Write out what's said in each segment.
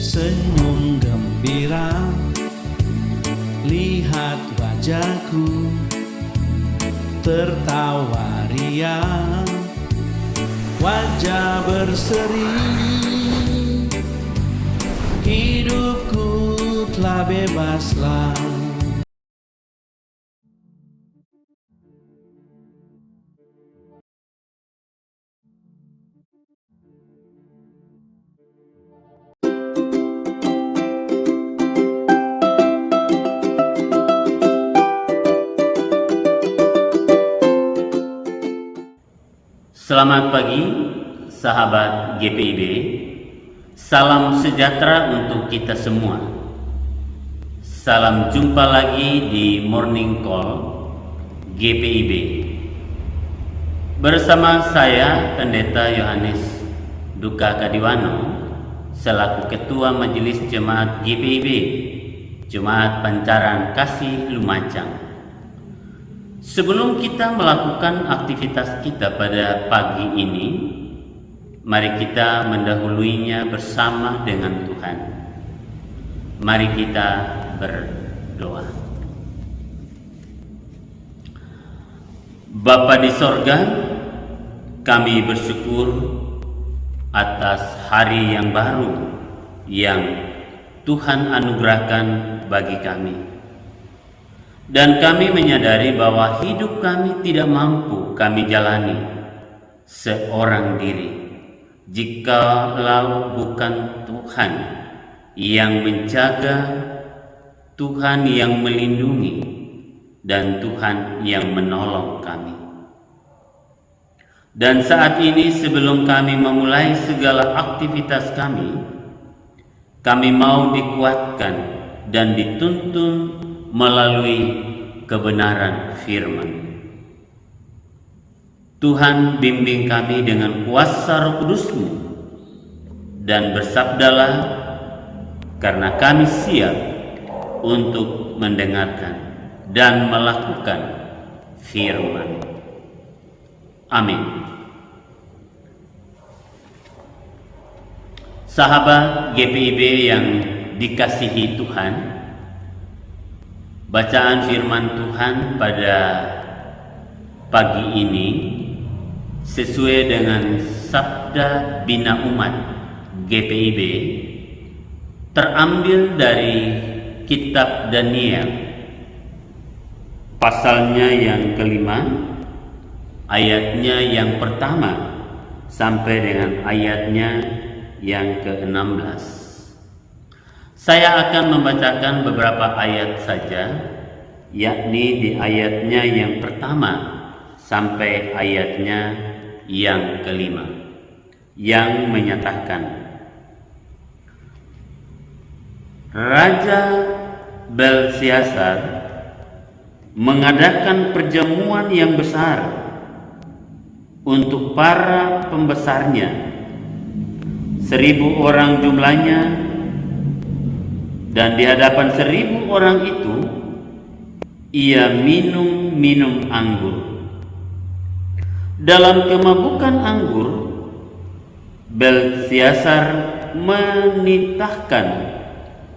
senyum gembira, lihat wajahku tertawa riang, wajah berseri, hidupku telah bebaslah. Selamat pagi, sahabat GPIB. Salam sejahtera untuk kita semua. Salam jumpa lagi di Morning Call GPIB. Bersama saya, Pendeta Yohanes Duka Kadiwano, selaku Ketua Majelis Jemaat GPIB, Jemaat Pancaran Kasih Lumajang. Sebelum kita melakukan aktivitas kita pada pagi ini, mari kita mendahuluinya bersama dengan Tuhan. Mari kita berdoa. Bapa di sorga, kami bersyukur atas hari yang baru yang Tuhan anugerahkan bagi kami. Dan kami menyadari bahwa hidup kami tidak mampu kami jalani seorang diri jikalau bukan Tuhan yang menjaga, Tuhan yang melindungi, dan Tuhan yang menolong kami. Dan saat ini sebelum kami memulai segala aktivitas kami mau dikuatkan dan dituntun melalui kebenaran firman. Tuhan, bimbing kami dengan kuasa Roh Kudus-Mu dan bersabdalah, karena kami siap untuk mendengarkan dan melakukan firman. Amin. Sahabat GPIB yang dikasihi Tuhan, bacaan firman Tuhan pada pagi ini sesuai dengan Sabda Bina Umat GPIB terambil dari kitab Daniel pasalnya yang kelima, ayatnya yang pertama sampai dengan ayatnya yang ke-16. Saya akan membacakan beberapa ayat saja, yakni di ayatnya yang pertama sampai ayatnya yang kelima, yang menyatakan, Raja Belsyazar mengadakan perjamuan yang besar untuk para pembesarnya, 1.000 orang jumlahnya, dan di hadapan 1.000 orang itu ia minum anggur. Dalam kemabukan anggur, Belsyazar menitahkan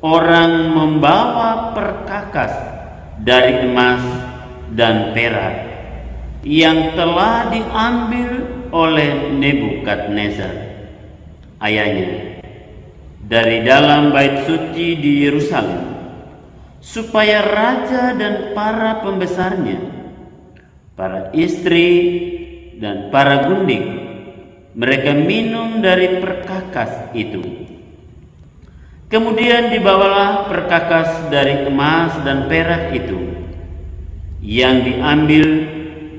orang membawa perkakas dari emas dan perak yang telah diambil oleh Nebukadnezar, ayahnya, dari dalam bait suci di Yerusalem, supaya raja dan para pembesarnya, para istri dan para gundik, mereka minum dari perkakas itu. Kemudian dibawalah perkakas dari emas dan perak itu yang diambil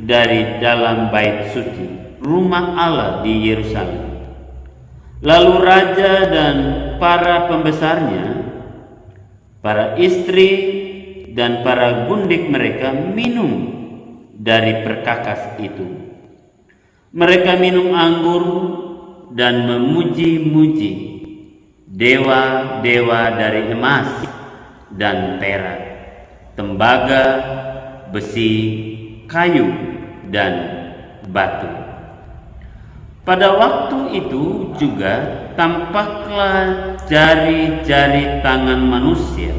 dari dalam bait suci, rumah Allah di Yerusalem. Lalu raja dan para pembesarnya, para istri dan para gundik mereka minum dari perkakas itu. Mereka minum anggur dan memuji-muji dewa-dewa dari emas dan perak, tembaga, besi, kayu, dan batu. Pada waktu itu juga tampaklah jari-jari tangan manusia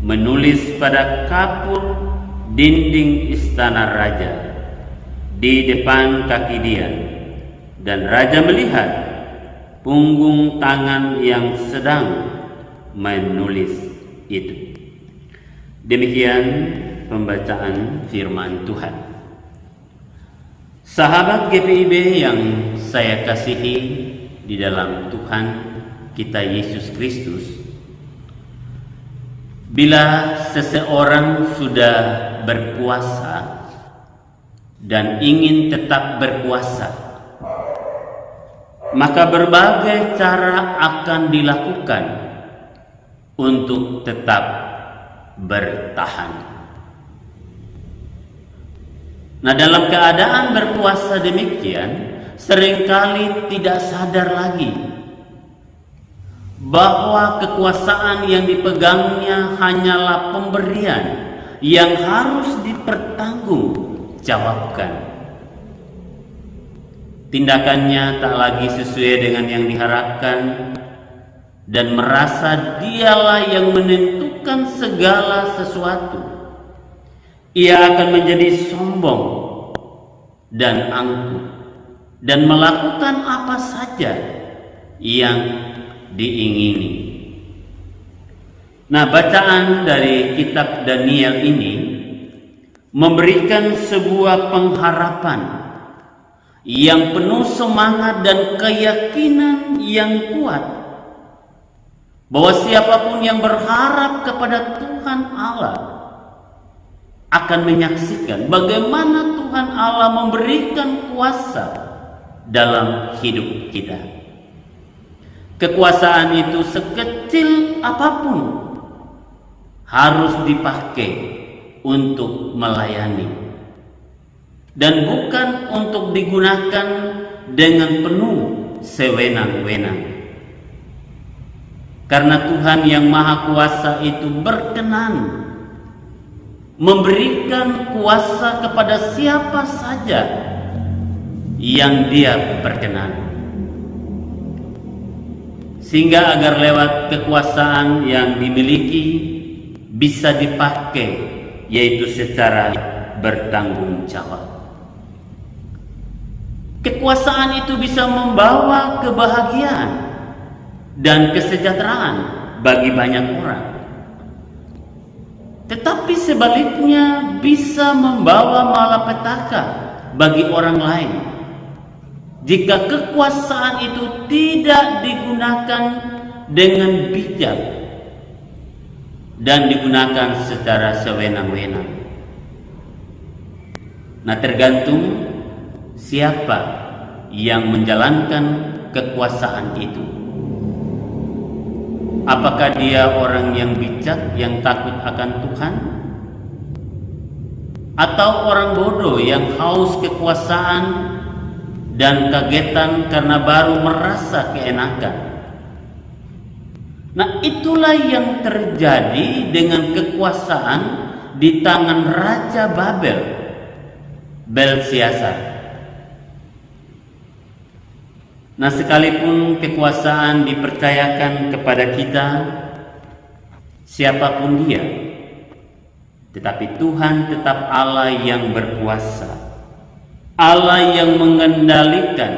menulis pada kapur dinding istana raja di depan kaki dia, dan raja melihat punggung tangan yang sedang menulis itu. Demikian pembacaan firman Tuhan. Sahabat GPIB yang saya kasihi di dalam Tuhan kita Yesus Kristus, bila seseorang sudah berkuasa dan ingin tetap berkuasa, maka berbagai cara akan dilakukan untuk tetap bertahan. Nah, dalam keadaan berkuasa demikian, seringkali tidak sadar lagi bahwa kekuasaan yang dipegangnya hanyalah pemberian yang harus dipertanggungjawabkan. Tindakannya tak lagi sesuai dengan yang diharapkan, dan merasa dialah yang menentukan segala sesuatu. Ia akan menjadi sombong dan angkuh dan melakukan apa saja yang diingini. Nah, bacaan dari kitab Daniel ini memberikan sebuah pengharapan yang penuh semangat dan keyakinan yang kuat bahwa siapapun yang berharap kepada Tuhan Allah akan menyaksikan bagaimana Tuhan Allah memberikan kuasa dalam hidup kita. Kekuasaan itu sekecil apapun harus dipakai untuk melayani dan bukan untuk digunakan dengan penuh sewenang-wenang. Karena Tuhan yang Maha Kuasa itu berkenan memberikan kuasa kepada siapa saja yang Dia berkenan, sehingga agar lewat kekuasaan yang dimiliki bisa dipakai, yaitu secara bertanggung jawab. Kekuasaan itu bisa membawa kebahagiaan dan kesejahteraan bagi banyak orang, tetapi sebaliknya bisa membawa malapetaka bagi orang lain jika kekuasaan itu tidak digunakan dengan bijak dan digunakan secara sewenang-wenang. Nah, tergantung siapa yang menjalankan kekuasaan itu. Apakah dia orang yang bijak, yang takut akan Tuhan? Atau orang bodoh yang haus kekuasaan dan kagetan karena baru merasa keenakan? Nah, itulah yang terjadi dengan kekuasaan di tangan Raja Babel, Belsyazar. Nah, sekalipun kekuasaan dipercayakan kepada kita, siapapun dia, tetapi Tuhan tetap Allah yang berkuasa, Allah yang mengendalikan,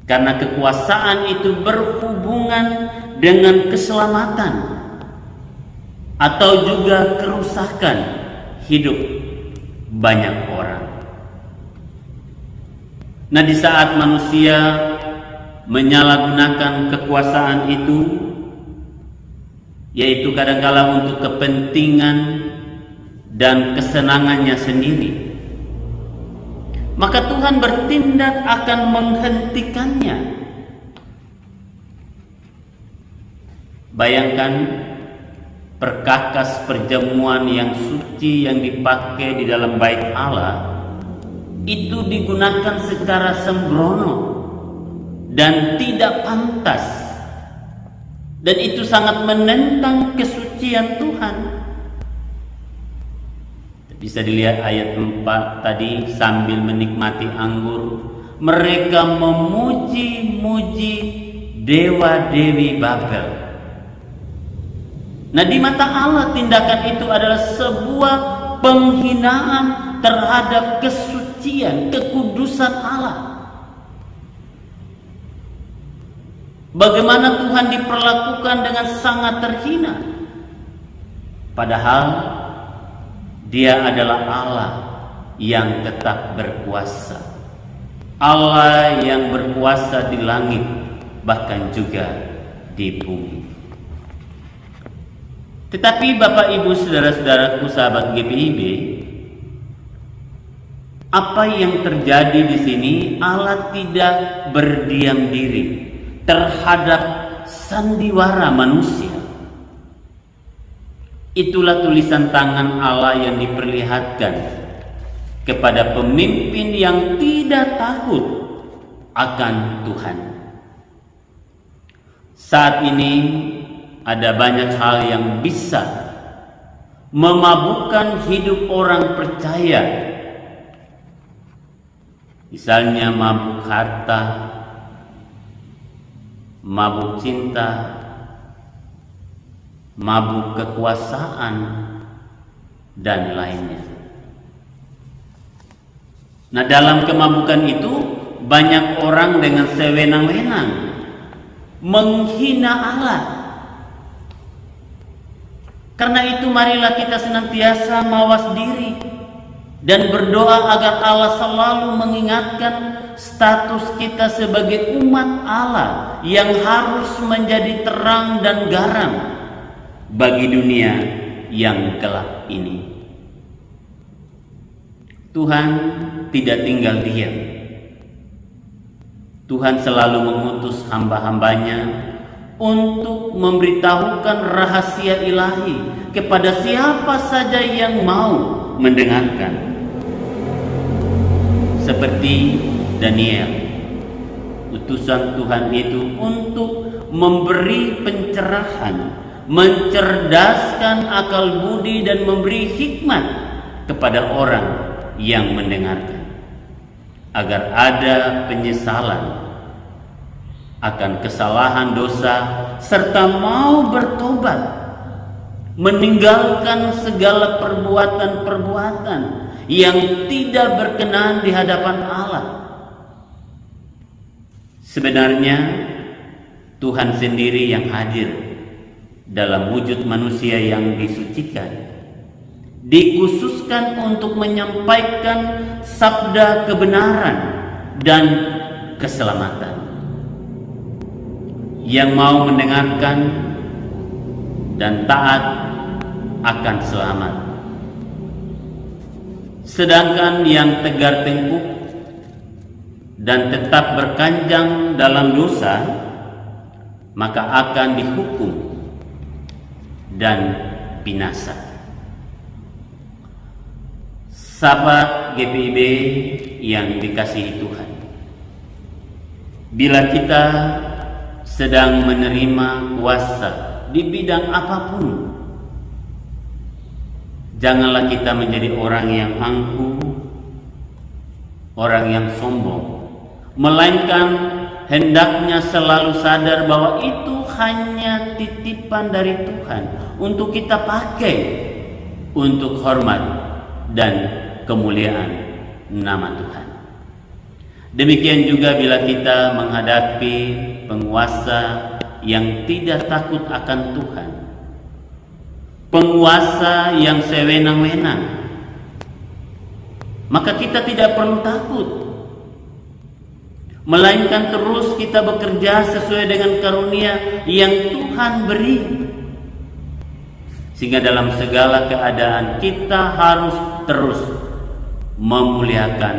karena kekuasaan itu berhubungan dengan keselamatan atau juga kerusakan hidup banyak orang. Nah, di saat manusia menyalahgunakan kekuasaan itu, yaitu kadangkala untuk kepentingan dan kesenangannya sendiri, maka Tuhan bertindak akan menghentikannya. Bayangkan perkakas perjamuan yang suci yang dipakai di dalam bait Allah itu digunakan secara sembrono dan tidak pantas, dan itu sangat menentang kesucian Tuhan. Bisa dilihat ayat 4 tadi, sambil menikmati anggur mereka memuji-muji dewa-dewi Babel. Nah, di mata Allah tindakan itu adalah sebuah penghinaan terhadap kesucian, kekudusan Allah. Bagaimana Tuhan diperlakukan dengan sangat terhina. Padahal Dia adalah Allah yang tetap berkuasa. Allah yang berkuasa di langit, bahkan juga di bumi. Tetapi Bapak Ibu saudara-saudaraku sahabat GPIB, apa yang terjadi di sini? Allah tidak berdiam diri terhadap sandiwara manusia. Itulah tulisan tangan Allah yang diperlihatkan kepada pemimpin yang tidak takut akan Tuhan. Saat ini ada banyak hal yang bisa memabukkan hidup orang percaya. Misalnya mabuk harta, mabuk cinta, mabuk kekuasaan, dan lainnya. Nah, dalam kemabukan itu banyak orang dengan sewenang-wenang menghina Allah. Karena itu marilah kita senantiasa mawas diri dan berdoa agar Allah selalu mengingatkan status kita sebagai umat Allah yang harus menjadi terang dan garam bagi dunia yang gelap ini. Tuhan tidak tinggal diam. Tuhan selalu mengutus hamba-hambanya untuk memberitahukan rahasia ilahi kepada siapa saja yang mau mendengarkan. Seperti Daniel, utusan Tuhan itu untuk memberi pencerahan, mencerdaskan akal budi dan memberi hikmat kepada orang yang mendengarkan, agar ada penyesalan akan kesalahan dosa serta mau bertobat, meninggalkan segala perbuatan-perbuatan yang tidak berkenan di hadapan Allah. Sebenarnya Tuhan sendiri yang hadir dalam wujud manusia yang disucikan, dikhususkan untuk menyampaikan sabda kebenaran dan keselamatan. Yang mau mendengarkan dan taat akan selamat. Sedangkan yang tegar tengkuk dan tetap berkanjang dalam dosa, maka akan dihukum dan binasa. Sahabat GPIB yang dikasihi Tuhan, bila kita sedang menerima kuasa di bidang apapun, janganlah kita menjadi orang yang angkuh, orang yang sombong, melainkan hendaknya selalu sadar bahwa itu hanya titipan dari Tuhan untuk kita pakai untuk hormat dan kemuliaan nama Tuhan. Demikian juga bila kita menghadapi penguasa yang tidak takut akan Tuhan, penguasa yang sewenang-wenang, maka kita tidak perlu takut, melainkan terus kita bekerja sesuai dengan karunia yang Tuhan beri, sehingga dalam segala keadaan kita harus terus memuliakan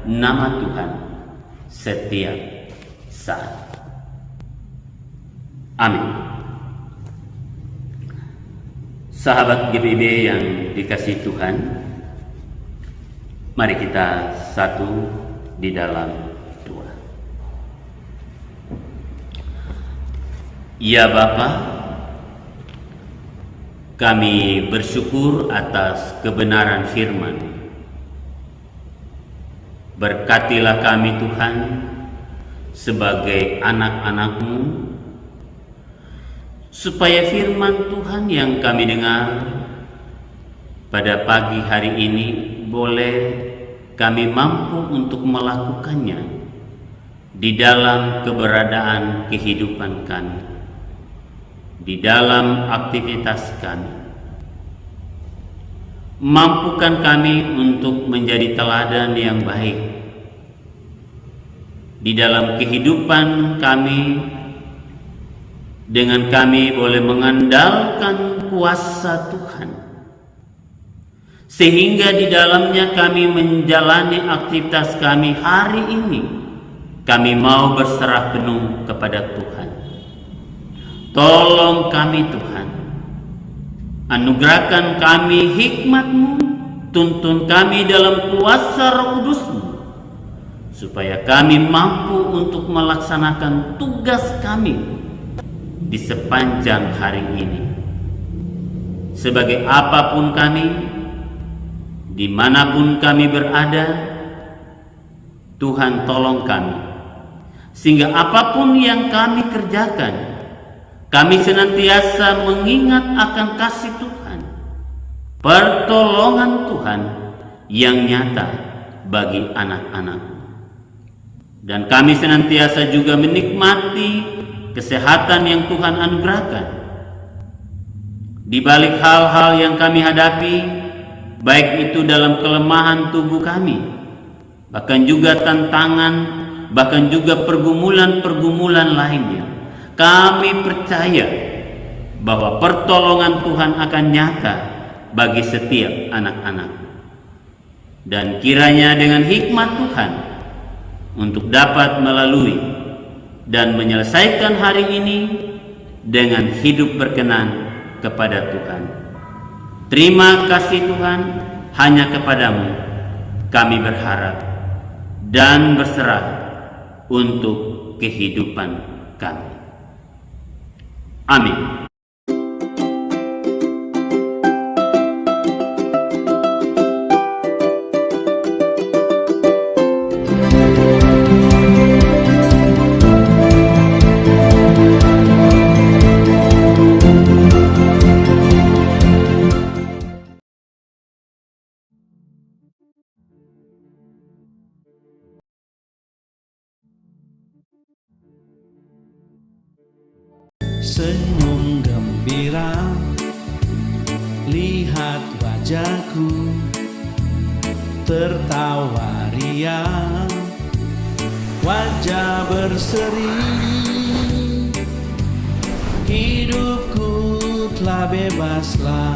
nama Tuhan setiap saat. Amin. Sahabat GPIB yang dikasihi Tuhan, mari kita satu di dalam doa. Ya Bapa, kami bersyukur atas kebenaran firman. Berkatilah kami Tuhan sebagai anak-anak-Mu supaya firman Tuhan yang kami dengar pada pagi hari ini boleh kami mampu untuk melakukannya di dalam keberadaan kehidupan kami, di dalam aktivitas kami. Mampukan kami untuk menjadi teladan yang baik di dalam kehidupan kami, dengan kami boleh mengandalkan kuasa Tuhan, sehingga di dalamnya kami menjalani aktivitas kami hari ini. Kami mau berserah penuh kepada Tuhan. Tolong kami Tuhan, anugerahkan kami hikmat-Mu, tuntun kami dalam kuasa Roh Kudus-Mu, supaya kami mampu untuk melaksanakan tugas kami di sepanjang hari ini. Sebagai apapun kami, dimanapun kami berada, Tuhan tolong kami, sehingga apapun yang kami kerjakan, kami senantiasa mengingat akan kasih Tuhan, pertolongan Tuhan yang nyata bagi anak-anak. Dan kami senantiasa juga menikmati kesehatan yang Tuhan anugerahkan. Di balik hal-hal yang kami hadapi, baik itu dalam kelemahan tubuh kami, bahkan juga tantangan, bahkan juga pergumulan-pergumulan lainnya, kami percaya bahwa pertolongan Tuhan akan nyata bagi setiap anak-anak. Dan kiranya dengan hikmat Tuhan untuk dapat melalui dan menyelesaikan hari ini dengan hidup berkenan kepada Tuhan. Terima kasih Tuhan, hanya kepadamu kami berharap dan berserah untuk kehidupan kami. Amin. Senyum gembira, lihat wajahku, tertawa riang, wajah berseri. Hidupku telah bebaslah